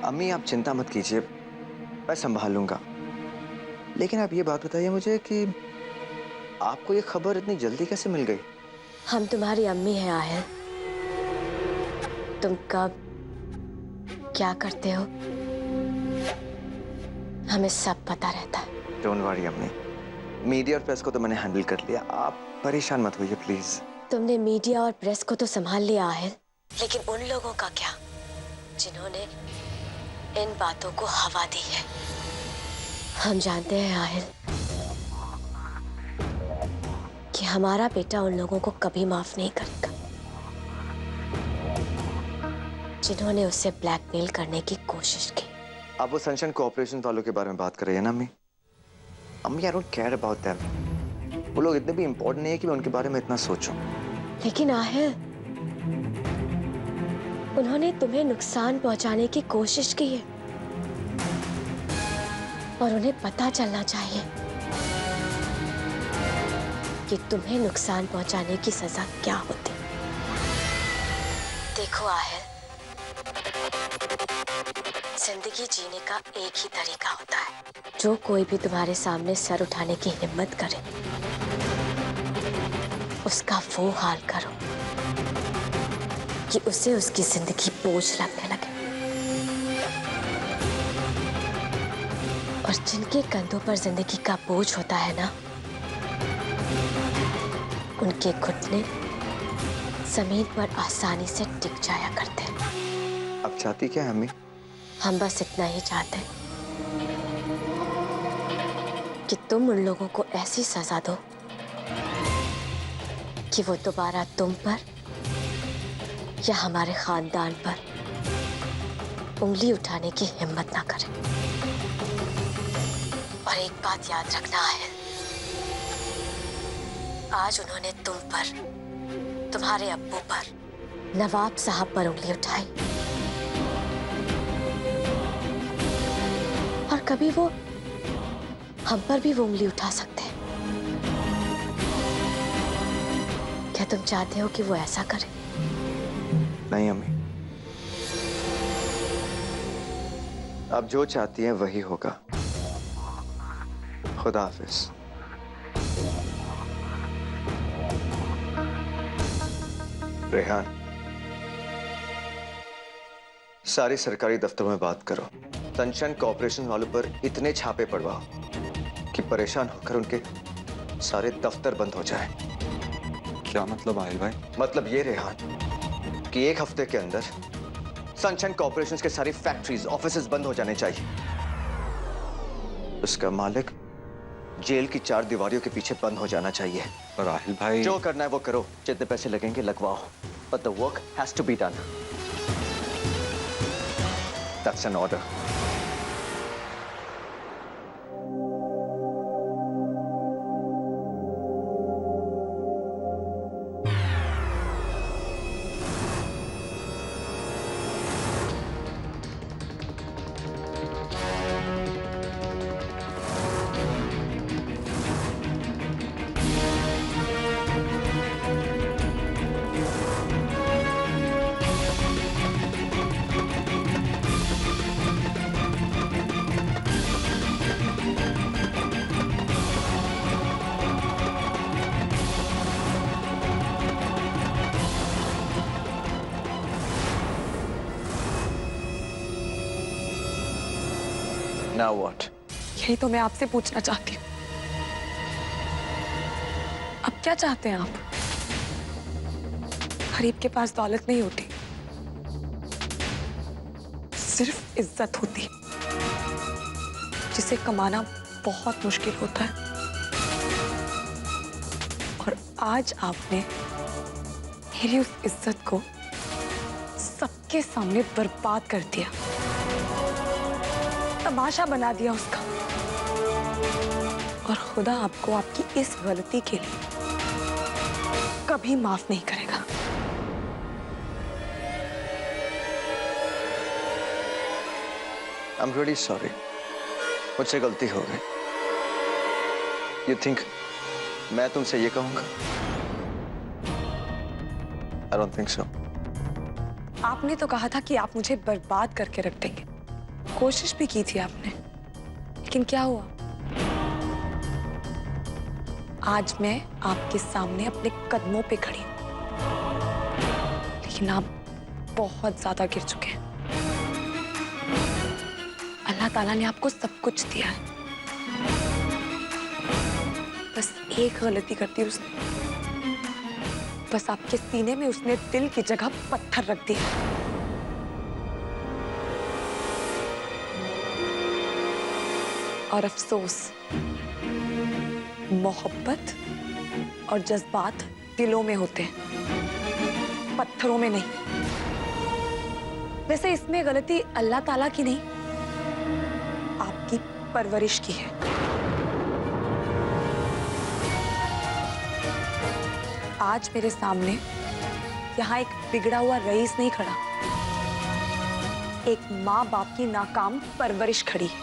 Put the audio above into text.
अम्मी आप चिंता मत कीजिए, मैं संभाल लूंगा। लेकिन आप ये बात बताइए मुझे कि आपको ये खबर इतनी जल्दी कैसे मिल गई? हम तुम्हारी अम्मी हैं आहिल। तुम कब क्या करते हो हमें सब पता रहता है। डोंट वरी अम्मी, मीडिया और प्रेस को तो मैंने हैंडल कर लिया, आप परेशान मत होइए प्लीज। तुमने मीडिया और प्रेस को तो संभाल लिया आहिल, लेकिन उन लोगों का क्या जिन्होंने इन बातों को हवा दी है। हम जानते हैं आहिल कि हमारा बेटा उन लोगों को कभी माफ नहीं करेगा जिन्होंने उसे ब्लैकमेल करने की कोशिश की। आप वो सनशाइन कोऑपरेशन वालों के बारे में बात कर रहे हैं ना अम्मी? अम्मी I don't care about them. वो लोग इतने भी इंपॉर्टेंट नहीं है कि मैं उनके बारे में इतना सोचूं। लेकिन आहिल, उन्होंने तुम्हें नुकसान पहुंचाने की कोशिश की है और उन्हें पता चलना चाहिए कि तुम्हें नुकसान पहुंचाने की सजा क्या होती। देखो आहिल, जिंदगी जीने का एक ही तरीका होता है। जो कोई भी तुम्हारे सामने सर उठाने की हिम्मत करे उसका वो हाल करो कि उसे उसकी जिंदगी बोझ लगने लगे। और जिनके कंधों पर जिंदगी का बोझ होता है ना, उनके घुटने जमीन पर आसानी से टिक जाया करते हैं। आप चाहती क्या है अम्मी? हम बस इतना ही चाहते हैं कि तुम उन लोगों को ऐसी सजा दो कि वो दोबारा तुम पर या हमारे खानदान पर उंगली उठाने की हिम्मत ना करें। और एक बात याद रखना है, आज उन्होंने तुम पर, तुम्हारे अब्बू पर, नवाब साहब पर उंगली उठाई और कभी वो हम पर भी वो उंगली उठा सकते हैं। क्या तुम चाहते हो कि वो ऐसा करे? नहीं अम्मी, आप जो चाहती हैं वही होगा। खुदा हाफिज। रेहान, सारी सरकारी दफ्तरों में बात करो, सनशाइन कॉर्पोरेशन वालों पर इतने छापे पड़वाओ कि परेशान होकर उनके सारे दफ्तर बंद हो जाए। क्या मतलब आहिल भाई? मतलब ये रेहान कि एक हफ्ते के अंदर सनशाइन कॉर्पोरेशन के सारी फैक्ट्रीज, ऑफिसेज बंद हो जाने चाहिए। उसका मालिक जेल की 4 दीवारियों के पीछे बंद हो जाना चाहिए। पर आहिल भाई, जो करना है वो करो, जितने पैसे लगेंगे लगवाओ, but the work has to be done. That's an order. Now what? यही तो मैं आपसे पूछना चाहती हूँ। अब क्या चाहते हैं आप? गरीब के पास दौलत नहीं होती, सिर्फ इज्जत होती, जिसे कमाना बहुत मुश्किल होता है। और आज आपने मेरी उस इज्जत को सबके सामने बर्बाद कर दिया, तमाशा बना दिया उसका। और खुदा आपको आपकी इस गलती के लिए कभी माफ नहीं करेगा। I'm really sorry. मुझसे गलती हो गई। You think मैं तुमसे ये कहूंगा? I don't think so. आपने तो कहा था कि आप मुझे बर्बाद करके रख देंगे, कोशिश भी की थी आपने, लेकिन क्या हुआ? आज मैं आपके सामने अपने कदमों पे खड़ी हूं, लेकिन आप बहुत ज्यादा गिर चुके हैं। अल्लाह ताला ने आपको सब कुछ दिया है, बस एक गलती कर दी उसने। बस आपके सीने में उसने दिल की जगह पत्थर रख दिया। और अफसोस, मोहब्बत और जज्बात दिलों में होते हैं, पत्थरों में नहीं। वैसे इसमें गलती अल्लाह ताला की नहीं, आपकी परवरिश की है। आज मेरे सामने यहाँ एक बिगड़ा हुआ रईस नहीं खड़ा, एक माँ बाप की नाकाम परवरिश खड़ी है।